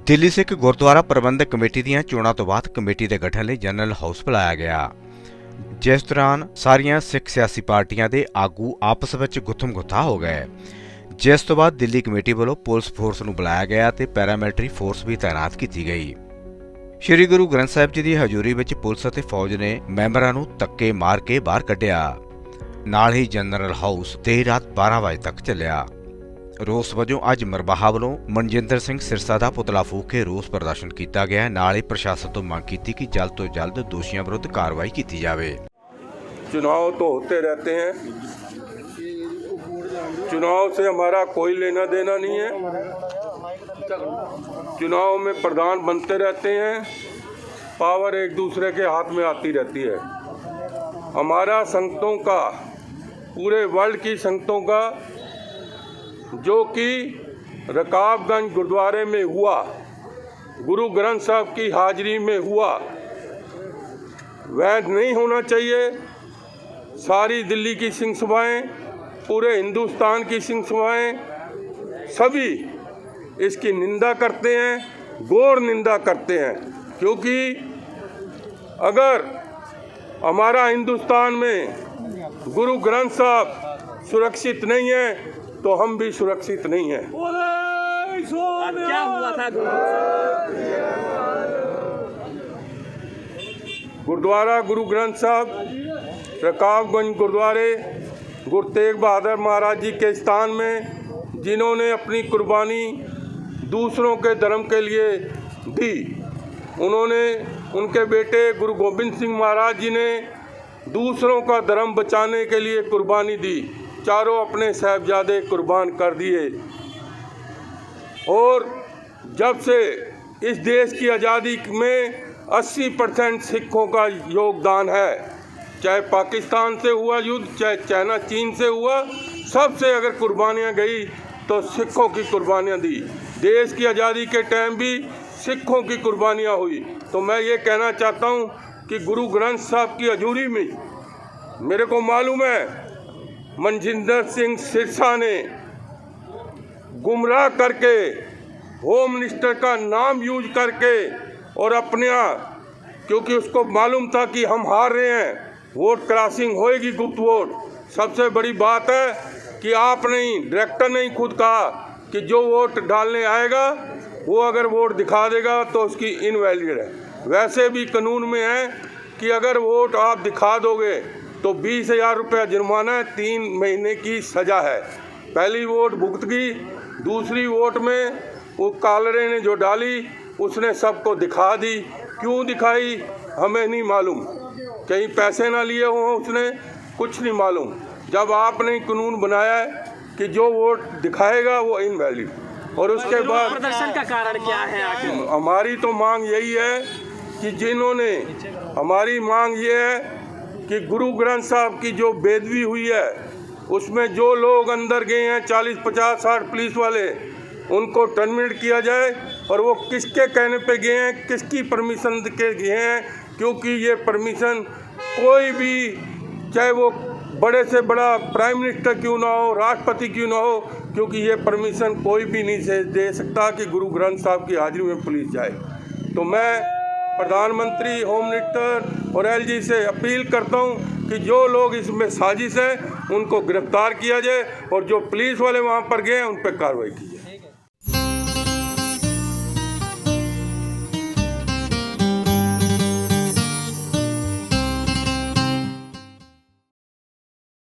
ਦਿੱਲੀ ਸਿੱਖ ਗੁਰਦੁਆਰਾ ਪ੍ਰਬੰਧਕ committee ਦੀਆਂ ਚੋਣਾਂ ਤੋਂ ਬਾਅਦ ਕਮੇਟੀ ਦੇ ਗਠਨ ਲਈ ਜਨਰਲ ਹਾਊਸ ਬੁਲਾਇਆ ਗਿਆ, ਜਿਸ ਦੌਰਾਨ ਸਾਰੀਆਂ ਸਿੱਖ ਸਿਆਸੀ ਪਾਰਟੀਆਂ ਦੇ ਆਗੂ ਆਪਸ ਵਿੱਚ ਗੁੱਥਮ-ਗੁੱਥਾ ਹੋ ਗਏ। ਜਿਸ ਤੋਂ ਬਾਅਦ ਦਿੱਲੀ ਕਮੇਟੀ ਵੱਲੋਂ ਪੁਲਿਸ ਫੋਰਸ ਨੂੰ ਬੁਲਾਇਆ ਗਿਆ ਤੇ ਪੈਰਾਮਿਲਟਰੀ ਫੋਰਸ ਵੀ ਤਾਇਨਾਤ ਕੀਤੀ ਗਈ। ਸ਼੍ਰੀ ਗੁਰੂ ਗ੍ਰੰਥ ਸਾਹਿਬ ਜੀ ਦੀ ਹਜ਼ੂਰੀ ਵਿੱਚ ਪੁਲਿਸ ਅਤੇ ਫੌਜ ਨੇ ਮੈਂਬਰਾਂ ਨੂੰ ਧੱਕੇ ਮਾਰ ਕੇ ਬਾਹਰ ਕੱਢਿਆ। ਨਾਲ ਹੀ ਜਨਰਲ ਹਾਊਸ ਦੇਰ ਰਾਤ 12 ਵਜੇ ਤੱਕ ਚੱਲਿਆ। ਰੋਸ ਵਜੋਂ ਅੱਜ ਮਰਬਾਹਾ ਵੱਲੋਂ ਮਨਜਿੰਦਰ ਸਿੰਘ ਸਿਰਸਾ ਦਾ ਪੁਤਲਾ ਫੂਕ ਕੇ ਰੋਸ ਪ੍ਰਦਰਸ਼ਨ ਕੀਤਾ ਗਿਆ। ਨਾਲ ਹੀ ਪ੍ਰਸ਼ਾਸਨ ਤੋਂ ਮੰਗ ਕੀਤੀ ਕਿ ਜਲਦ ਤੋਂ ਜਲਦ ਦੋਸ਼ੀਆਂ ਵਿਰੁੱਧ ਕਾਰਵਾਈ ਕੀਤੀ ਜਾਵੇ। चुनाव तो होते रहते हैं, चुनाव से हमारा कोई लेना देना नहीं है। चुनाव में प्रधान बनते रहते हैं, पावर एक दूसरे के हाथ में आती रहती है। हमारा संगतों का, पूरे वर्ल्ड की संगतों का, जो कि रकाबगंज गुरुद्वारे में हुआ, गुरु ग्रंथ साहब की हाजिरी में हुआ, वह नहीं होना चाहिए। सारी दिल्ली की सिंह सभाएँ, पूरे हिंदुस्तान की सिंह सभाएँ सभी इसकी निंदा करते हैं, घोर निंदा करते हैं। क्योंकि अगर हमारा हिंदुस्तान में गुरु ग्रंथ साहब सुरक्षित नहीं है तो हम भी सुरक्षित नहीं हैं। क्या हुआ था? गुरुद्वारा गुरु ग्रंथ साहब रकाबगंज गुरुद्वारे गुरु तेग बहादुर महाराज जी के स्थान में, जिन्होंने अपनी कुर्बानी दूसरों के धर्म के लिए दी, उन्होंने, उनके बेटे गुरु गोविंद सिंह महाराज जी ने दूसरों का धर्म बचाने के लिए कुर्बानी दी। चारों अपने साहिबजादे कुर्बान कर दिए। और जब से इस देश की आज़ादी में 80% सिखों का योगदान है, चाहे पाकिस्तान से हुआ युद्ध, चाहे चाइना चीन से हुआ, सबसे अगर कुर्बानियाँ गई तो सिखों की कुर्बानियाँ दी। देश की आज़ादी के टाइम भी सिखों की कुर्बानियाँ हुई। तो मैं ये कहना चाहता हूँ कि गुरु ग्रंथ साहब की हजूरी में मेरे को मालूम है मनजिंदर सिंह सिरसा ने गुमराह करके, होम मिनिस्टर का नाम यूज करके और अपने, क्योंकि उसको मालूम था कि हम हार रहे हैं, वोट क्रॉसिंग होएगी, गुप्त वोट। सबसे बड़ी बात है कि आप नहीं, डायरेक्टर ने खुद कहा कि जो वोट डालने आएगा वो अगर वोट दिखा देगा तो उसकी इनवैलिड है। वैसे भी कानून में है कि अगर वोट आप दिखा दोगे तो 20,000 रुपया जुर्माना है, 3 महीने की सज़ा है। पहली वोट भुगत गई, दूसरी वोट में वो कालरे ने जो डाली उसने सबको दिखा दी। क्यों दिखाई हमें नहीं मालूम, कहीं पैसे ना लिए हों उसने, कुछ नहीं मालूम। जब आपने कानून बनाया है कि जो वोट दिखाएगा वो इनवैलिड, और उसके बाद प्रदर्शन का कारण क्या है आखिर? हमारी तो मांग यही है कि जिन्होंने, हमारी मांग ये है कि गुरु ग्रंथ साहब की जो बेदबी हुई है उसमें जो लोग अंदर गए हैं, 40, 50, 60 पुलिस वाले, उनको टर्मिनेट किया जाए। और वो किसके कहने पे गए हैं, किसकी परमिशन के गए हैं, क्योंकि ये परमिशन कोई भी, चाहे वो बड़े से बड़ा प्राइम मिनिस्टर क्यों ना हो, राष्ट्रपति क्यों ना हो, क्योंकि ये परमिशन कोई भी नहीं दे सकता कि गुरु ग्रंथ साहब की हाजिरी में पुलिस जाए। तो मैं प्रधानमंत्री, होम मिनिस्टर और एलजी से अपील करता हूँ कि जो लोग इसमें साजिश हैं उनको गिरफ्तार किया जाए और जो पुलिस वाले वहाँ पर गए हैं उन पर कार्रवाई की जाए।